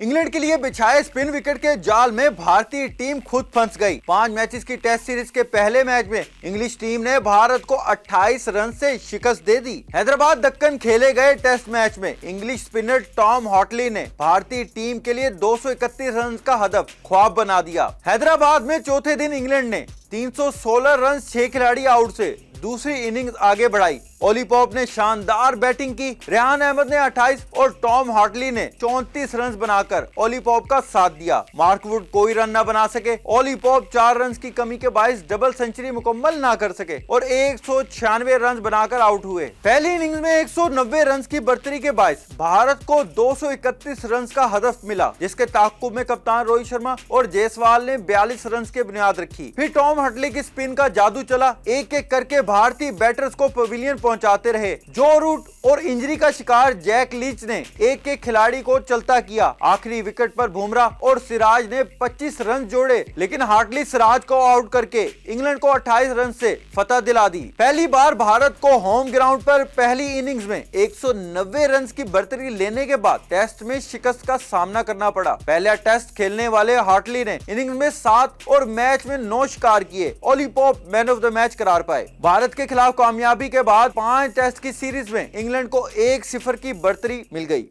England के लिए बिछाए स्पिन विकेट के जाल में भारतीय टीम खुद फंस गई। 5 मैचेस की टेस्ट सीरीज के पहले मैच में इंग्लिश टीम ने भारत को 28 रन से शिकस्त दे दी। हैदराबाद दक्कन खेले गए टेस्ट मैच में इंग्लिश स्पिनर टॉम हॉटली ने भारतीय टीम के लिए 231 रन का हदफ ख्वाब बना दिया। हैदराबाद में चौथे दिन इंग्लैंड ने 316 रन 6 खिलाड़ी आउट से दूसरी इनिंग्स आगे बढ़ाई। ओली पॉप ने शानदार बैटिंग की। रेहान अहमद ने 28 और टॉम हॉटली ने 34 रन बनाकर ओली पॉप का साथ दिया। मार्क वुड कोई रन न बना सके। ओली पॉप 4 रन की कमी के बायस डबल सेंचुरी मुकम्मल ना कर सके और 196 रन बनाकर आउट हुए। पहली इनिंग्स में 190 रन की बढ़तरी के बायस भारत को 231 रन का हदफ मिला, जिसके ताक़ुब में कप्तान रोहित शर्मा और जायसवाल ने 42 रन की बुनियाद रखी। फिर टॉम हॉटली की स्पिन का जादू चला। एक एक करके भारतीय बैटर्स को पवेलियन पहुंचाते रहे। जो रूट और इंजरी का शिकार जैक लीच ने एक एक खिलाड़ी को चलता किया। आखिरी विकेट पर बुमराह और सिराज ने 25 रन जोड़े, लेकिन हार्टली सिराज को आउट करके इंग्लैंड को 28 रन से फतह दिला दी। पहली बार भारत को होम ग्राउंड पर पहली इनिंग्स में 190 रन की बढ़तरी लेने के बाद टेस्ट में शिकस्त का सामना करना पड़ा। पहला टेस्ट खेलने वाले हार्टली ने इनिंग्स में 7 और मैच में 9 शिकार किए। Ollie Pope man of the match करार पाए। भारत के खिलाफ कामयाबी के बाद 5 टेस्ट की सीरीज में इंग्लैंड को 1-0 की बढ़तरी मिल गई।